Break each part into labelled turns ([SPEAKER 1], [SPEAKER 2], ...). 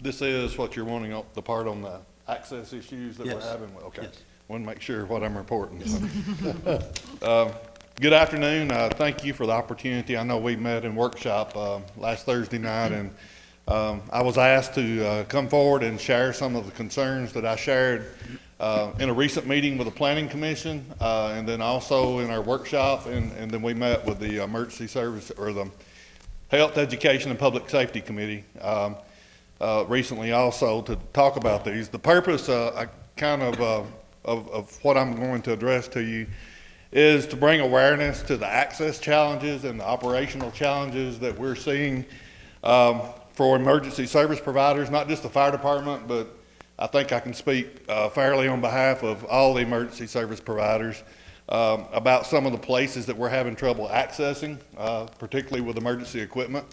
[SPEAKER 1] This is what you're wanting, the part on the access issues that we're
[SPEAKER 2] Yes.
[SPEAKER 1] having? Okay.
[SPEAKER 2] Yes.
[SPEAKER 1] Want to make sure what I'm reporting. Good afternoon. Thank you for the opportunity. I know we met in workshop last Thursday night, and I was asked to come forward and share some of the concerns that I shared in a recent meeting with the Planning Commission, and then also in our workshop, and then we met with the Emergency Service, or the Health, Education, and Public Safety Committee recently also to talk about these. The purpose of what I'm going to address to you is to bring awareness to the access challenges and the operational challenges that we're seeing for emergency service providers, not just the fire department, but I think I can speak fairly on behalf of all the emergency service providers about some of the places that we're having trouble accessing, particularly with emergency equipment.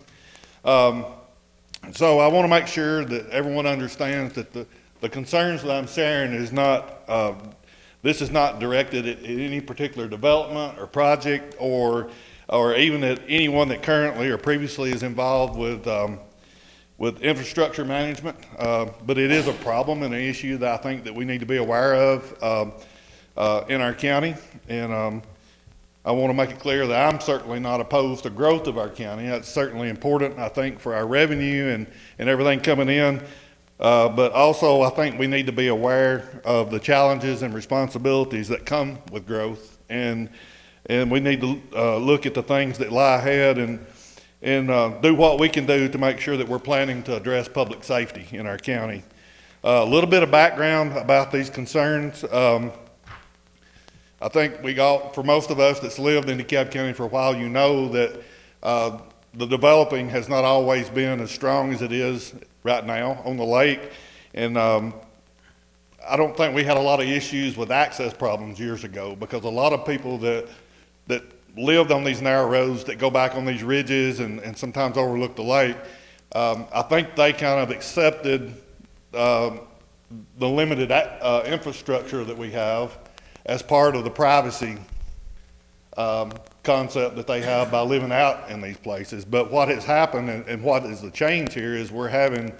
[SPEAKER 1] So I want to make sure that everyone understands that the concerns that I'm sharing is not, this is not directed at any particular development or project or even at anyone that currently or previously is involved with infrastructure management, but it is a problem and an issue that I think that we need to be aware of in our county. And I want to make it clear that I'm certainly not opposed to growth of our county. That's certainly important, I think, for our revenue and everything coming in. But also, I think we need to be aware of the challenges and responsibilities that come with growth. And we need to look at the things that lie ahead and do what we can do to make sure that we're planning to address public safety in our county. A little bit of background about these concerns. I think for most of us that's lived in DeKalb County for a while, you know that the developing has not always been as strong as it is right now on the lake. And I don't think we had a lot of issues with access problems years ago, because a lot of people that lived on these narrow roads that go back on these ridges and sometimes overlook the lake, I think they kind of accepted the limited infrastructure that we have as part of the privacy concept that they have by living out in these places. But what has happened and what is the change here is we're having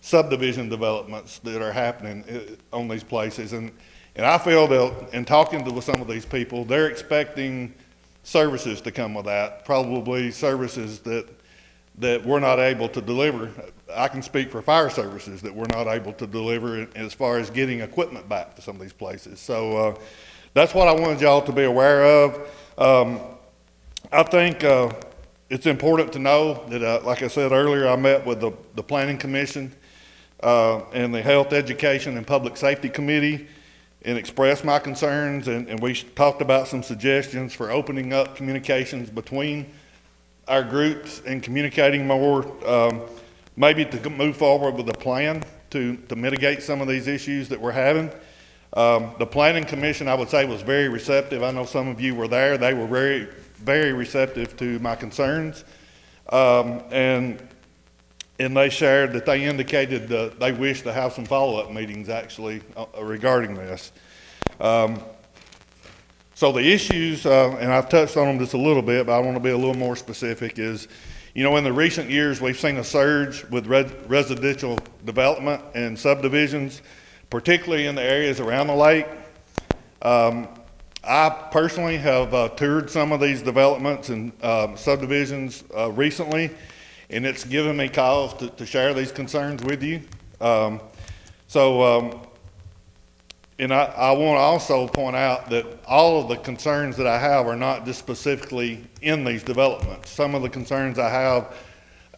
[SPEAKER 1] subdivision developments that are happening on these places. And I feel that in talking to some of these people, they're expecting services to come with that, probably services that we're not able to deliver. I can speak for fire services that we're not able to deliver as far as getting equipment back to some of these places. So that's what I wanted y'all to be aware of. I think it's important to know that, like I said earlier, I met with the Planning Commission and the Health, Education, and Public Safety Committee and expressed my concerns, and we talked about some suggestions for opening up communications between our groups and communicating more, maybe to move forward with a plan to mitigate some of these issues that we're having. The Planning Commission, I would say, was very receptive. I know some of you were there. They were very, very receptive to my concerns. And they shared that they indicated that they wish to have some follow-up meetings actually regarding this. So the issues, and I've touched on them just a little bit, but I want to be a little more specific, is, you know, in the recent years, we've seen a surge with residential development and subdivisions, particularly in the areas around the lake. I personally have toured some of these developments and subdivisions recently, and it's given me cause to share these concerns with you. And I want to also point out that all of the concerns that I have are not just specifically in these developments. Some of the concerns I have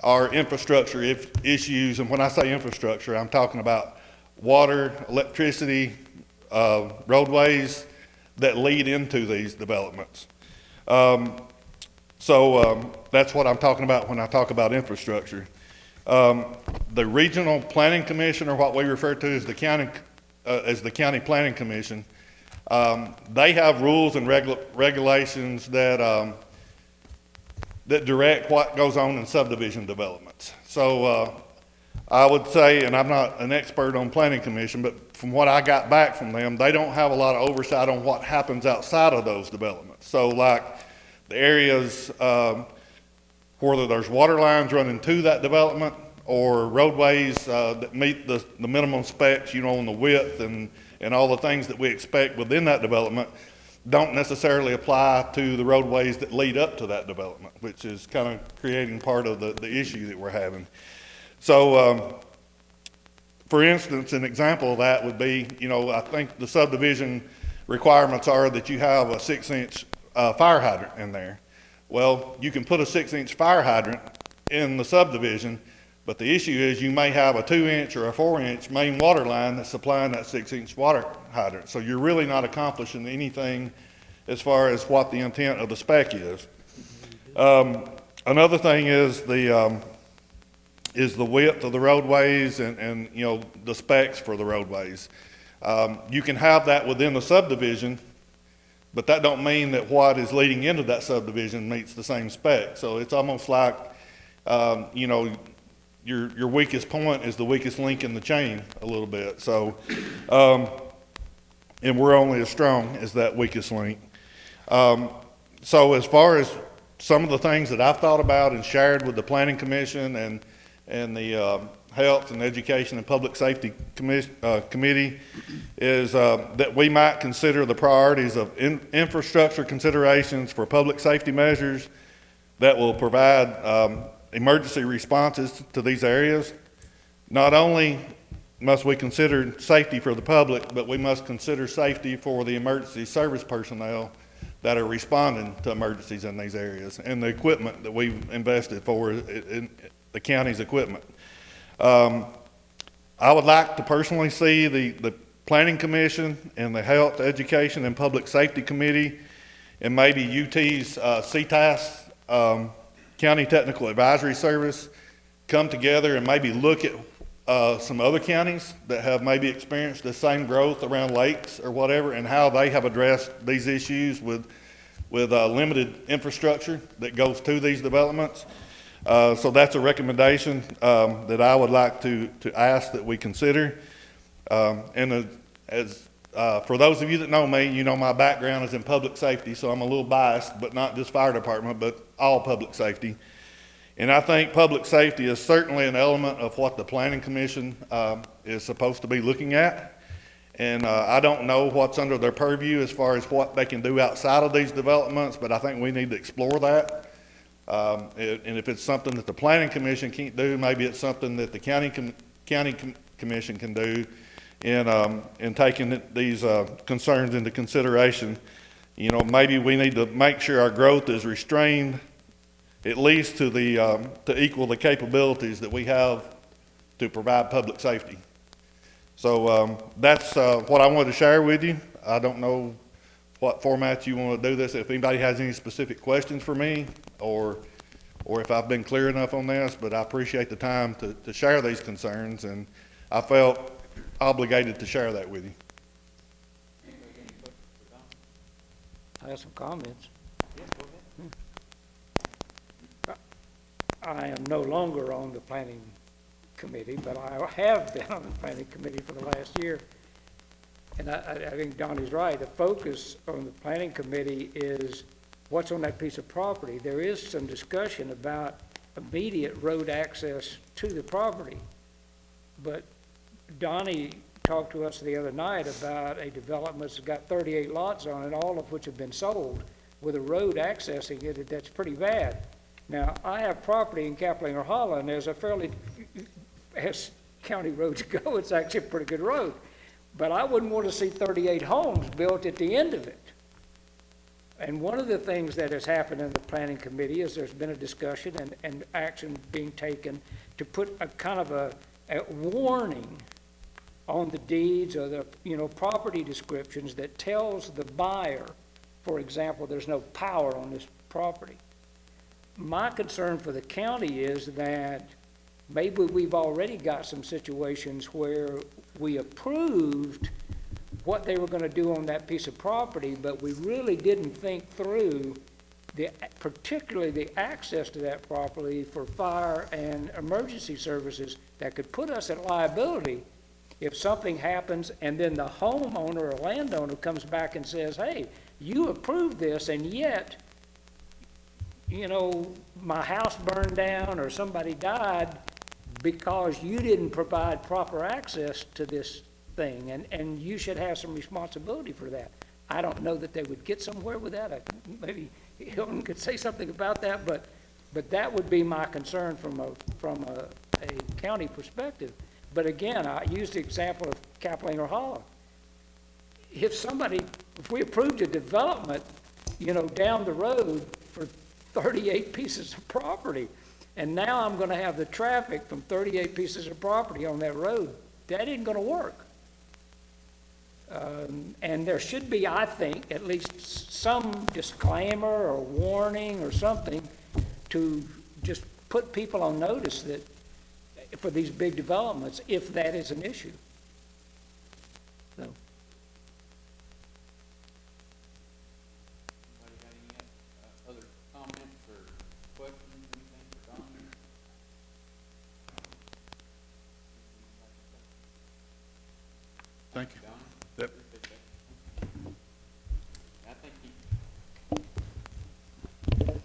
[SPEAKER 1] are infrastructure issues, and when I say infrastructure, I'm talking about water, electricity, roadways that lead into these developments. That's what I'm talking about when I talk about infrastructure. The Regional Planning Commission, or what we refer to as the County Planning Commission, they have rules and regulations that direct what goes on in subdivision developments. So I would say, and I'm not an expert on Planning Commission, but from what I got back from them, they don't have a lot of oversight on what happens outside of those developments. So like the areas where there's water lines running to that development, or roadways that meet the minimum specs, on the width and all the things that we expect within that development, don't necessarily apply to the roadways that lead up to that development, which is kind of creating part of the issue that we're having. So, for instance, an example of that would be, I think the subdivision requirements are that you have a 6-inch fire hydrant in there. Well, you can put a 6-inch fire hydrant in the subdivision, but the issue is you may have a 2-inch or a 4-inch main water line that's supplying that 6-inch water hydrant. So you're really not accomplishing anything as far as what the intent of the spec is. Another thing is the width of the roadways and the specs for the roadways. You can have that within the subdivision, but that don't mean that what is leading into that subdivision meets the same spec. So it's almost like, your weakest point is the weakest link in the chain a little bit. So, and we're only as strong as that weakest link. So as far as some of the things that I've thought about and shared with the Planning Commission and the Health and Education and Public Safety Committee is that we might consider the priorities of infrastructure considerations for public safety measures that will provide emergency responses to these areas. Not only must we consider safety for the public, but we must consider safety for the emergency service personnel that are responding to emergencies in these areas and the equipment that we've invested for in the county's equipment. I would like to personally see the Planning Commission and the Health, Education, and Public Safety Committee and maybe UT's CTAS, County Technical Advisory Service, come together and maybe look at some other counties that have maybe experienced the same growth around lakes or whatever, and how they have addressed these issues with limited infrastructure that goes to these developments. So that's a recommendation that I would like to ask that we consider. And for those of you that know me, my background is in public safety, so I'm a little biased, but not just fire department, but all public safety. And I think public safety is certainly an element of what the Planning Commission is supposed to be looking at. And I don't know what's under their purview as far as what they can do outside of these developments, but I think we need to explore that. And if it's something that the Planning Commission can't do, maybe it's something that the County Commission can do in taking these concerns into consideration. Maybe we need to make sure our growth is restrained at least to equal the capabilities that we have to provide public safety. So that's what I wanted to share with you. I don't know what format you want to do this. If anybody has any specific questions for me, or if I've been clear enough on this, but I appreciate the time to share these concerns, and I felt obligated to share that with you.
[SPEAKER 2] I have some comments. Yes, go ahead. I am no longer on the planning committee, but I have been on the planning committee for the last year. And I think Donnie's right. The focus on the planning committee is what's on that piece of property. There is some discussion about immediate road access to the property. But Donnie talked to us the other night about a development that's got 38 lots on it, all of which have been sold, with a road accessing it. That's pretty bad. Now, I have property in Kaplinger Hollow, and there's a fairly, as county roads go, it's actually a pretty good road. But I wouldn't want to see 38 homes built at the end of it. And one of the things that has happened in the planning committee is there's been a discussion and action being taken to put a kind of a warning on the deeds or the property descriptions that tells the buyer, for example, there's no power on this property. My concern for the county is that maybe we've already got some situations where we approved what they were going to do on that piece of property, but we really didn't think through particularly the access to that property for fire and emergency services that could put us at liability if something happens and then the homeowner or landowner comes back and says, hey, you approved this, and yet my house burned down or somebody died. because you didn't provide proper access to this thing, and you should have some responsibility for that. I don't know that they would get somewhere with that. Maybe Hilton could say something about that, but that would be my concern from a county perspective. But again, I used the example of Kaplinger Hollow. If we approved a development, down the road for 38 pieces of property, and now I'm gonna have the traffic from 38 pieces of property on that road, that ain't gonna work. And there should be, I think, at least some disclaimer or warning or something to just put people on notice that for these big developments, if that is an issue. So.
[SPEAKER 3] Anybody got any other comments or questions, anything for Donny?
[SPEAKER 1] Thank you.
[SPEAKER 3] Donny?
[SPEAKER 1] Yep.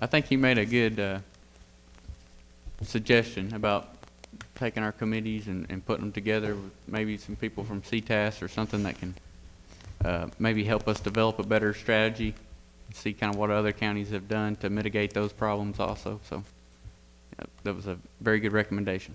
[SPEAKER 3] I think he made a good suggestion about taking our committees and putting them together with maybe some people from CTAS or something that can maybe help us develop a better strategy and see kind of what other counties have done to mitigate those problems also. So that was a very good recommendation.